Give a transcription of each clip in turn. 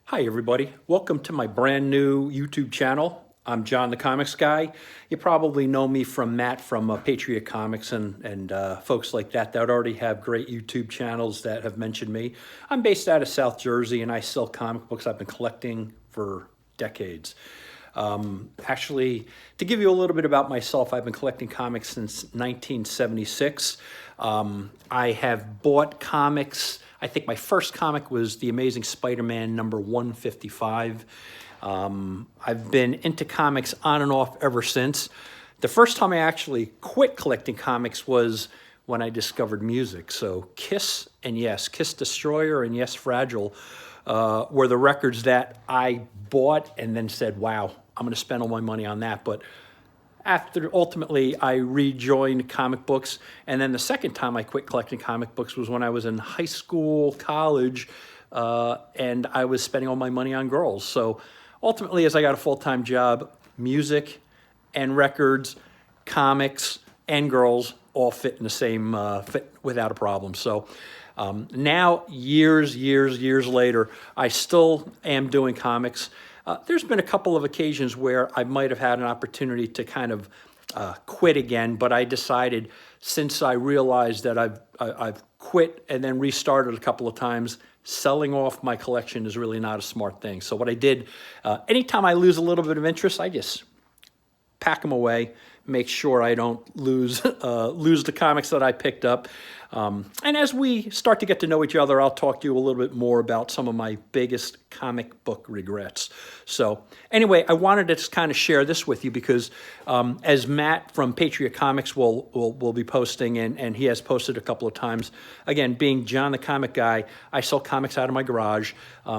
Hi everybody, welcome to my brand new YouTube channel. I'm John the Comics Guy. You probably know me from Matt from Patriot Comics and folks like that already have great YouTube channels that have mentioned me. I'm based out of South Jersey and I sell comic books I've been collecting for decades. Actually, to give you a little bit about myself, I've been collecting comics since 1976. I have bought comics. I think my first comic was The Amazing Spider-Man number 155. I've been into comics on and off ever since. The first time I actually quit collecting comics was when I discovered music. So Kiss and Yes, Kiss Destroyer and Yes Fragile were the records that I bought and then said, wow, I'm going to spend all my money on that. But after ultimately I rejoined comic books, and then the second time I quit collecting comic books was when I was in high school, college, and I was spending all my money on girls. So ultimately, as I got a full-time job, music and records, comics and girls all fit in the same fit without a problem. So now, years later, I still am doing comics. There's been a couple of occasions where I might have had an opportunity to kind of quit again, but I decided, since I realized that I've quit and then restarted a couple of times, selling off my collection is really not a smart thing. So what I did, anytime I lose a little bit of interest, I just pack them away, make sure I don't lose the comics that I picked up. And as we start to get to know each other, I'll talk to you a little bit more about some of my biggest comic book regrets. So anyway, I wanted to just kind of share this with you because as Matt from Patriot Comics will be posting, and he has posted a couple of times, again, being John the Comic Guy, I sell comics out of my garage.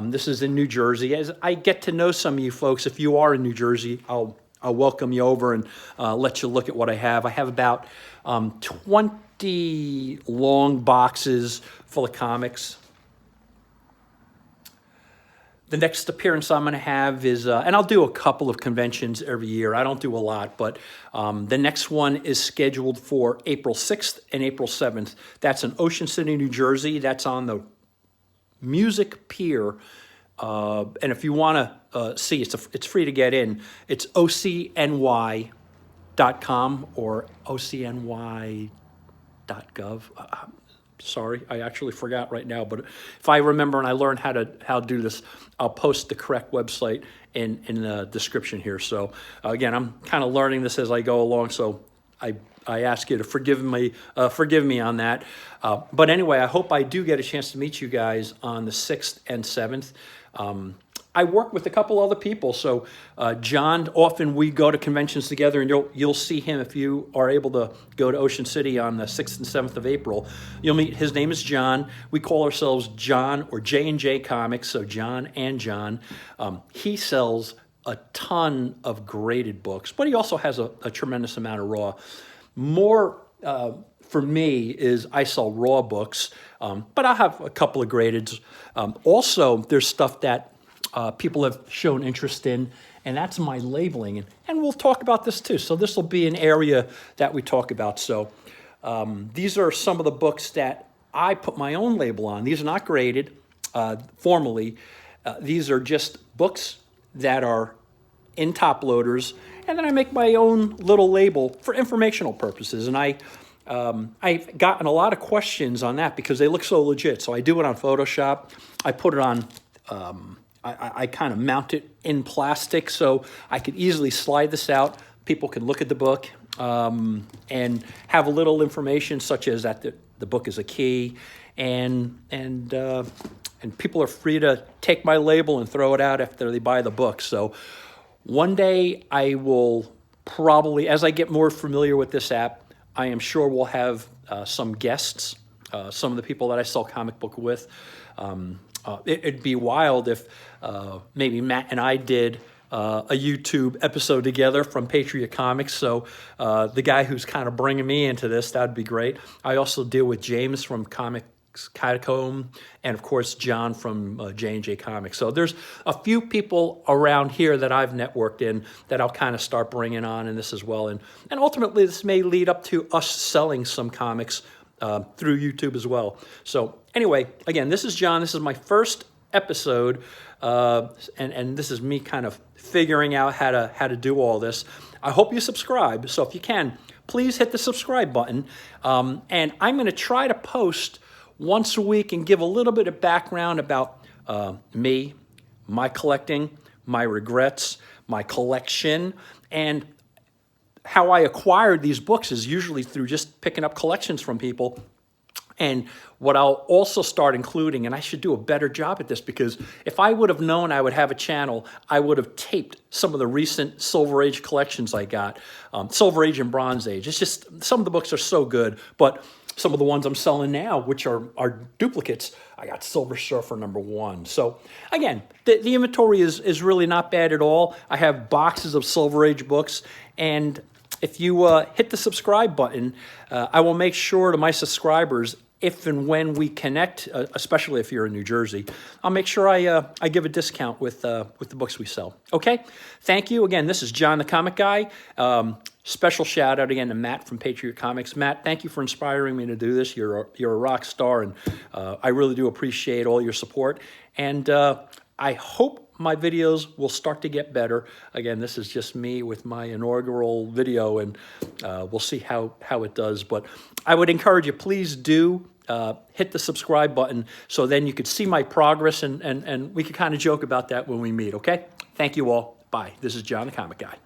This is in New Jersey. As I get to know some of you folks, if you are in New Jersey, I'll welcome you over and let you look at what I have. I have about 20 long boxes full of comics. The next appearance I'm going to have is, and I'll do a couple of conventions every year. I don't do a lot, but the next one is scheduled for April 6th and April 7th. That's in Ocean City, New Jersey. That's on the Music Pier. And if you want to see, it's free to get in. It's ocny.com or ocny.gov. Sorry, I actually forgot right now, but if I remember and I learn how to do this, I'll post the correct website in the description here. So again, I'm kind of learning this as I go along, so I ask you to forgive me on that. But anyway, I hope I do get a chance to meet you guys on the 6th and 7th. I work with a couple other people. So John, often we go to conventions together, and you'll see him if you are able to go to Ocean City on the 6th and 7th of April. You'll meet, his name is John. We call ourselves John or J&J Comics, so John and John. He sells a ton of graded books, but he also has a tremendous amount of raw. More for me is I sell raw books, but I'll have a couple of gradeds. Also, there's stuff that people have shown interest in, and that's my labeling. And we'll talk about this too. So this will be an area that we talk about. So these are some of the books that I put my own label on. These are not graded formally. These are just books that are in top loaders, and then I make my own little label for informational purposes. And I've gotten a lot of questions on that because they look so legit. So I do it on Photoshop. I put it on, I kind of mount it in plastic so I could easily slide this out. People can look at the book and have a little information such as that the book is a key, and people are free to take my label and throw it out after they buy the book. So one day I will probably, as I get more familiar with this app, I am sure we'll have some guests, some of the people that I sell comic book with. It'd be wild if maybe Matt and I did a YouTube episode together from Patriot Comics. So the guy who's kind of bringing me into this, that'd be great. I also deal with James from Comics Catacomb, and of course John from J&J Comics. So there's a few people around here that I've networked in that I'll kind of start bringing on in this as well. And ultimately this may lead up to us selling some comics through YouTube as well. So anyway, again, this is John. This is my first episode, and this is me kind of figuring out how to do all this. I hope you subscribe. So if you can, please hit the subscribe button. And I'm going to try to post once a week and give a little bit of background about me, my collecting, my regrets, my collection, and how I acquired these books is usually through just picking up collections from people. And what I'll also start including, and I should do a better job at this, because if I would have known I would have a channel, I would have taped some of the recent Silver Age collections I got, Silver Age and Bronze Age. It's just, some of the books are so good, but some of the ones I'm selling now, which are duplicates, I got Silver Surfer #1. So again, the inventory is really not bad at all. I have boxes of Silver Age books, and if you hit the subscribe button, I will make sure to my subscribers, if and when we connect, especially if you're in New Jersey, I'll make sure I give a discount with the books we sell. Okay? Thank you. Again, this is John the Comic Guy. Special shout out again to Matt from Patriot Comics. Matt, thank you for inspiring me to do this. You're a rock star, and I really do appreciate all your support. And I hope my videos will start to get better. Again, this is just me with my inaugural video, and we'll see how it does. But I would encourage you, please do hit the subscribe button, so then you could see my progress, and we could kind of joke about that when we meet, okay? Thank you all. Bye. This is John the Comic Guy.